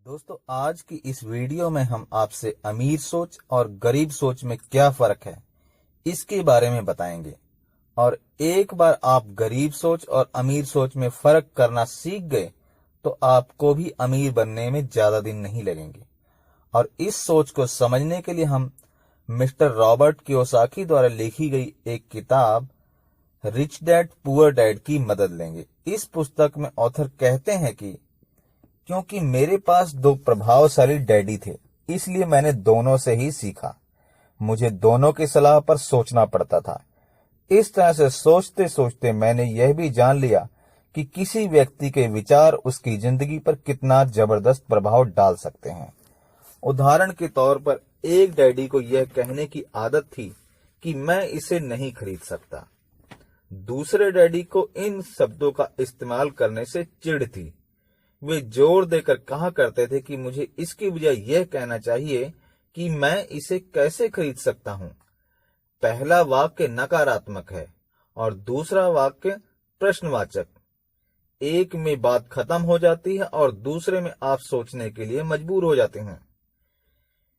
दोस्तों, आज की इस वीडियो में हम आपसे अमीर सोच और गरीब सोच में क्या फर्क है इसके बारे में बताएंगे। और एक बार आप गरीब सोच और अमीर सोच में फर्क करना सीख गए तो आपको भी अमीर बनने में ज्यादा दिन नहीं लगेंगे। और इस सोच को समझने के लिए हम मिस्टर रॉबर्ट कियोसाकी द्वारा लिखी गई एक किताब रिच डैड पुअर डैड की मदद लेंगे। इस पुस्तक में ऑथर कहते हैं कि क्योंकि मेरे पास दो प्रभावशाली डैडी थे, इसलिए मैंने दोनों से ही सीखा। मुझे दोनों की सलाह पर सोचना पड़ता था। इस तरह से सोचते सोचते मैंने यह भी जान लिया कि किसी व्यक्ति के विचार उसकी जिंदगी पर कितना जबरदस्त प्रभाव डाल सकते हैं। उदाहरण के तौर पर एक डैडी को यह कहने की आदत थी कि मैं इसे नहीं खरीद सकता। दूसरे डैडी को इन शब्दों का इस्तेमाल करने से चिढ़ थी। वे जोर देकर कहा करते थे कि मुझे इसकी बजाय यह कहना चाहिए कि मैं इसे कैसे खरीद सकता हूं। पहला वाक्य नकारात्मक है और दूसरा वाक्य प्रश्नवाचक। एक में बात खत्म हो जाती है और दूसरे में आप सोचने के लिए मजबूर हो जाते हैं।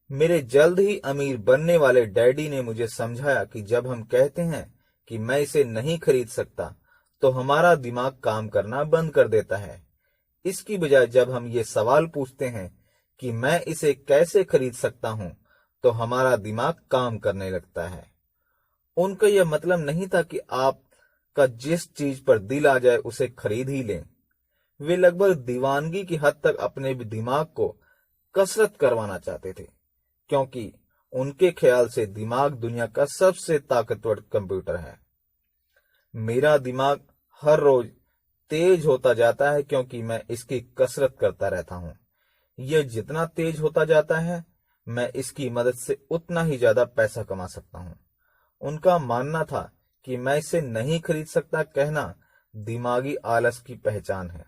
मेरे जल्द ही अमीर बनने वाले डैडी ने मुझे समझाया कि जब हम कहते हैं कि मैं इसे नहीं खरीद सकता तो हमारा दिमाग काम करना बंद कर देता है। इसकी बजाय जब हम ये सवाल पूछते हैं कि मैं इसे कैसे खरीद सकता हूं तो हमारा दिमाग काम करने लगता है। उनका यह मतलब नहीं था कि आपका जिस चीज पर दिल आ जाए उसे खरीद ही लें। वे लगभग दीवानगी की हद तक अपने दिमाग को कसरत करवाना चाहते थे, क्योंकि उनके ख्याल से दिमाग दुनिया का सबसे ताकतवर कंप्यूटर है। मेरा दिमाग हर रोज तेज होता जाता है क्योंकि मैं इसकी कसरत करता रहता हूं। यह जितना तेज होता जाता है, मैं इसकी मदद से उतना ही ज्यादा पैसा कमा सकता हूं। उनका मानना था कि मैं इसे नहीं खरीद सकता कहना दिमागी आलस की पहचान है।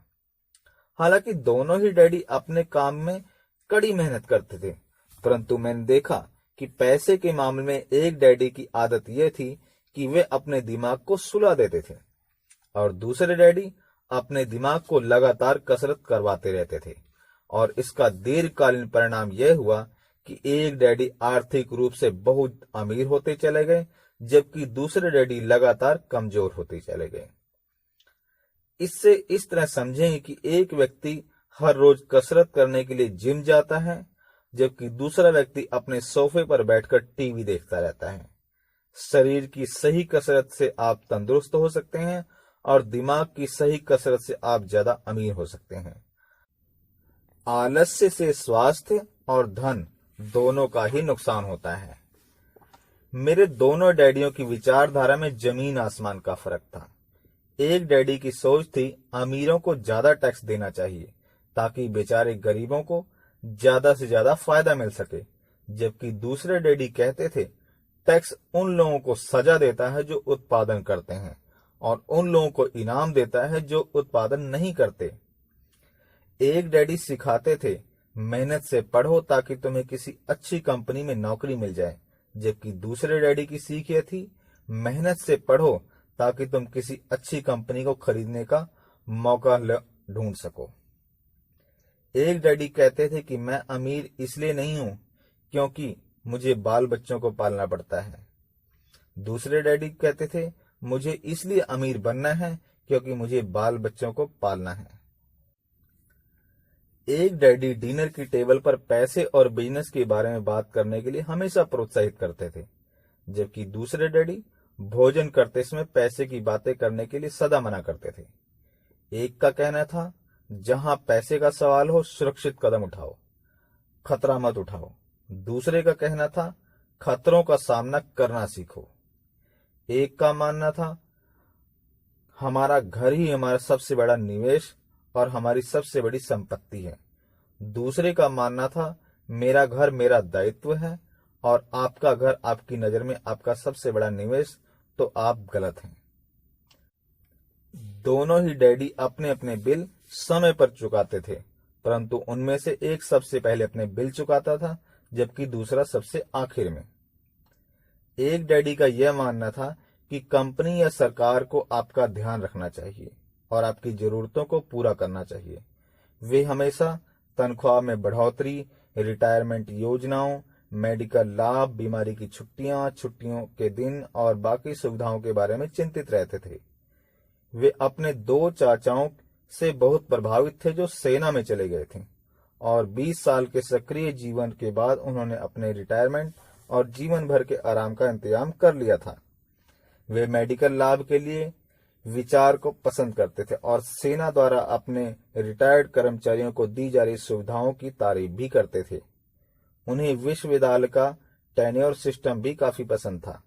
हालांकि दोनों ही डैडी अपने काम में कड़ी मेहनत करते थे, परंतु मैंने देखा कि पैसे के मामले में एक डैडी की आदत यह थी कि वे अपने दिमाग को सुला देते थे और दूसरे डैडी अपने दिमाग को लगातार कसरत करवाते रहते थे। और इसका दीर्घकालीन परिणाम यह हुआ कि एक डैडी आर्थिक रूप से बहुत अमीर होते चले गए, जबकि दूसरे डैडी लगातार कमजोर होते चले गए। इससे इस तरह समझें कि एक व्यक्ति हर रोज कसरत करने के लिए जिम जाता है, जबकि दूसरा व्यक्ति अपने सोफे पर बैठकर टीवी देखता रहता है। शरीर की सही कसरत से आप तंदुरुस्त हो सकते हैं और दिमाग की सही कसरत से आप ज्यादा अमीर हो सकते हैं। आलस्य से स्वास्थ्य और धन दोनों का ही नुकसान होता है। मेरे दोनों डैडियों की विचारधारा में जमीन आसमान का फर्क था। एक डैडी की सोच थी अमीरों को ज्यादा टैक्स देना चाहिए ताकि बेचारे गरीबों को ज्यादा से ज्यादा फायदा मिल सके, जबकि दूसरे डैडी कहते थे टैक्स उन लोगों को सजा देता है जो उत्पादन करते हैं और उन लोगों को इनाम देता है जो उत्पादन नहीं करते। एक डैडी सिखाते थे मेहनत से पढ़ो ताकि तुम्हें किसी अच्छी कंपनी में नौकरी मिल जाए, जबकि दूसरे डैडी की सीख यह थी मेहनत से पढ़ो ताकि तुम किसी अच्छी कंपनी को खरीदने का मौका ढूंढ सको। एक डैडी कहते थे कि मैं अमीर इसलिए नहीं हूं क्योंकि मुझे बाल बच्चों को पालना पड़ता है। दूसरे डैडी कहते थे मुझे इसलिए अमीर बनना है क्योंकि मुझे बाल बच्चों को पालना है। एक डैडी डिनर की टेबल पर पैसे और बिजनेस के बारे में बात करने के लिए हमेशा प्रोत्साहित करते थे, जबकि दूसरे डैडी भोजन करते समय पैसे की बातें करने के लिए सदा मना करते थे। एक का कहना था जहां पैसे का सवाल हो सुरक्षित कदम उठाओ, खतरा मत उठाओ। दूसरे का कहना था खतरों का सामना करना सीखो। एक का मानना था हमारा घर ही हमारा सबसे बड़ा निवेश और हमारी सबसे बड़ी संपत्ति है। दूसरे का मानना था मेरा घर मेरा दायित्व है और आपका घर आपकी नजर में आपका सबसे बड़ा निवेश, तो आप गलत हैं। दोनों ही डैडी अपने अपने बिल समय पर चुकाते थे, परंतु उनमें से एक सबसे पहले अपने बिल चुकाता था जबकि दूसरा सबसे आखिर में। एक डैडी का यह मानना था कि कंपनी या सरकार को आपका ध्यान रखना चाहिए और आपकी जरूरतों को पूरा करना चाहिए। वे हमेशा तनख्वाह में बढ़ोतरी, रिटायरमेंट योजनाओं, मेडिकल लाभ, बीमारी की छुट्टियां, छुट्टियों के दिन और बाकी सुविधाओं के बारे में चिंतित रहते थे। वे अपने 2 चाचाओं से बहुत प्रभावित थे जो सेना में चले गए थे और 20 साल के सक्रिय जीवन के बाद उन्होंने अपने रिटायरमेंट और जीवन भर के आराम का इंतजाम कर लिया था। वे मेडिकल लाभ के लिए विचार को पसंद करते थे और सेना द्वारा अपने रिटायर्ड कर्मचारियों को दी जा रही सुविधाओं की तारीफ भी करते थे। उन्हें विश्वविद्यालय का टेन्योर सिस्टम भी काफी पसंद था।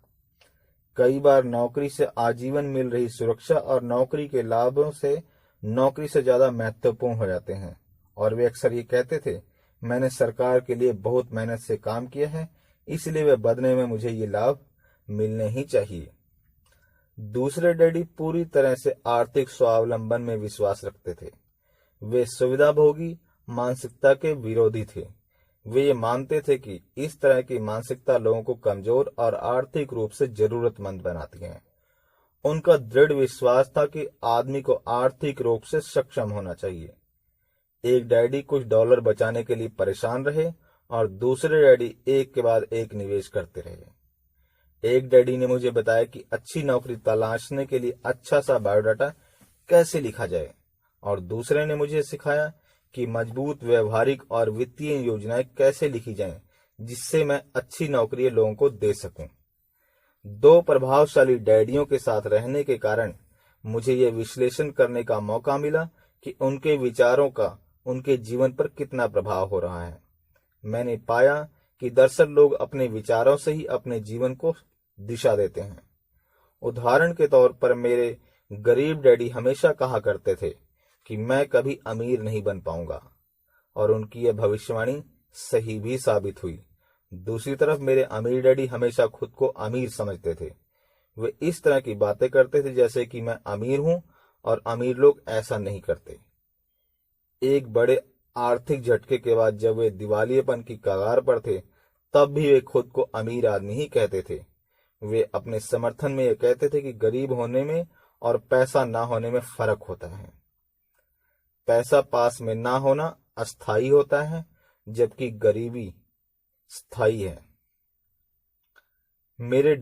कई बार नौकरी से आजीवन मिल रही सुरक्षा और नौकरी के लाभों से नौकरी से ज्यादा महत्वपूर्ण हो जाते हैं और वे अक्सर ये कहते थे, मैंने सरकार के लिए बहुत मेहनत से काम किया है, इसलिए वे बदले में मुझे ये लाभ मिलने ही चाहिए। दूसरे डैडी पूरी तरह से आर्थिक स्वावलंबन में विश्वास रखते थे। वे सुविधाभोगी मानसिकता के विरोधी थे। वे ये मानते थे कि इस तरह की मानसिकता लोगों को कमजोर और आर्थिक रूप से जरूरतमंद बनाती है। उनका दृढ़ विश्वास था कि आदमी को आर्थिक रूप से सक्षम होना चाहिए। एक डैडी कुछ डॉलर बचाने के लिए परेशान रहे और दूसरे डैडी एक के बाद एक निवेश करते रहे। एक डैडी ने मुझे बताया कि अच्छी नौकरी तलाशने के लिए अच्छा सा बायोडाटा कैसे लिखा जाए और दूसरे ने मुझे सिखाया कि मजबूत व्यवहारिक और वित्तीय योजनाएं कैसे लिखी जाएं, जिससे मैं अच्छी नौकरी लोगों को दे सकूं। 2 प्रभावशाली डैडियों के साथ रहने के कारण मुझे यह विश्लेषण करने का मौका मिला कि उनके विचारों का उनके जीवन पर कितना प्रभाव हो रहा है। मैंने पाया कि दरअसल लोग अपने विचारों से ही अपने जीवन को दिशा देते हैं। उदाहरण के तौर पर मेरे गरीब डैडी हमेशा कहा करते थे कि मैं कभी अमीर नहीं बन पाऊंगा और उनकी यह भविष्यवाणी सही भी साबित हुई। दूसरी तरफ मेरे अमीर डैडी हमेशा खुद को अमीर समझते थे। वे इस तरह की बातें करते थे जैसे कि मैं अमीर हूं और अमीर लोग ऐसा नहीं करते। एक बड़े आर्थिक झटके के बाद जब वे दिवालियेपन की कगार पर थे, तब भी वे खुद को अमीर आदमी ही कहते थे। वे अपने समर्थन में यह कहते थे कि गरीब होने में और पैसा ना होने में फर्क होता है। पैसा पास में ना होना अस्थायी होता है, जबकि गरीबी स्थायी है। मेरे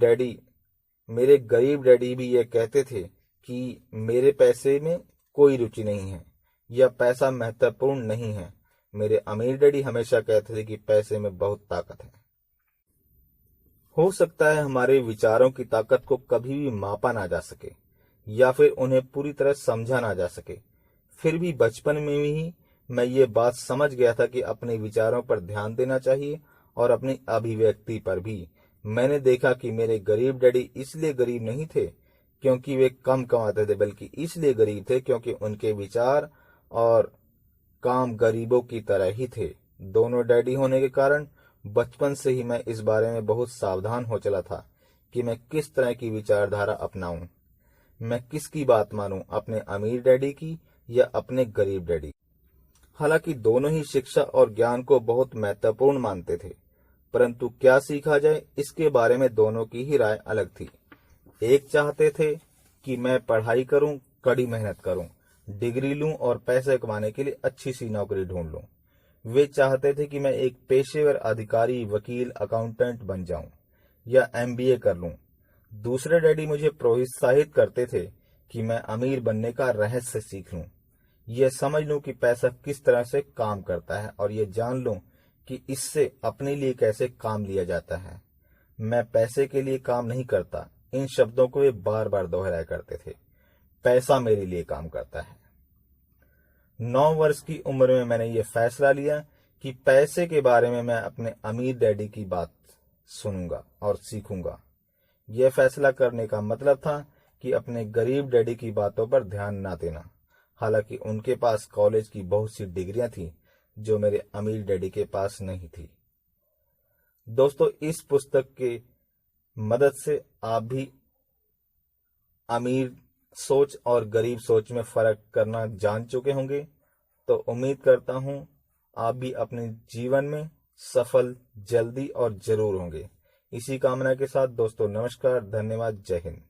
गरीब डैडी भी यह कहते थे कि मेरे पैसे में कोई रुचि नहीं है या पैसा महत्वपूर्ण नहीं है। मेरे अमीर डैडी हमेशा कहते थे कि पैसे में बहुत ताकत है। हो सकता है हमारे विचारों की ताकत को कभी भी मापा ना जा सके या फिर उन्हें पूरी तरह समझा ना जा सके। फिर भी बचपन में ही मैं ये बात समझ गया था कि अपने विचारों पर ध्यान देना चाहिए और अपनी अभिव्यक्ति पर भी। मैंने देखा कि मेरे गरीब डैडी इसलिए गरीब नहीं थे क्योंकि वे कम कमाते थे, बल्कि इसलिए गरीब थे क्योंकि उनके विचार और काम गरीबों की तरह ही थे। दोनों डैडी होने के कारण बचपन से ही मैं इस बारे में बहुत सावधान हो चला था कि मैं किस तरह की विचारधारा अपनाऊं। मैं किसकी बात मानूं, अपने अमीर डैडी की या अपने गरीब डैडी। हालांकि दोनों ही शिक्षा और ज्ञान को बहुत महत्वपूर्ण मानते थे, परंतु क्या सीखा जाए इसके बारे में दोनों की ही राय अलग थी। एक चाहते थे कि मैं पढ़ाई करूं, कड़ी मेहनत करूं, डिग्री लूं और पैसे कमाने के लिए अच्छी सी नौकरी ढूंढ लूं। वे चाहते थे कि मैं एक पेशेवर अधिकारी, वकील, अकाउंटेंट बन जाऊं या MBA कर लूं। दूसरे डैडी मुझे प्रोत्साहित करते थे कि मैं अमीर बनने का रहस्य सीख लूं, यह समझ लूं कि पैसा किस तरह से काम करता है और यह जान लूं कि इससे अपने लिए कैसे काम लिया जाता है। मैं पैसे के लिए काम नहीं करता, इन शब्दों को वे बार बार दोहराया करते थे। पैसा मेरे लिए काम करता है। 9 वर्ष की उम्र में मैंने ये फैसला लिया कि पैसे के बारे में मैं अपने अमीर डैडी की बात सुनूंगा और सीखूंगा। यह फैसला करने का मतलब था कि अपने गरीब डैडी की बातों पर ध्यान न देना। हालांकि उनके पास कॉलेज की बहुत सी डिग्रियां थी जो मेरे अमीर डैडी के पास नहीं थी। दोस्तों, इस पुस्तक के मदद से आप भी अमीर सोच और गरीब सोच में फर्क करना जान चुके होंगे। तो उम्मीद करता हूं आप भी अपने जीवन में सफल जल्दी और जरूर होंगे। इसी कामना के साथ दोस्तों, नमस्कार, धन्यवाद, जय हिंद।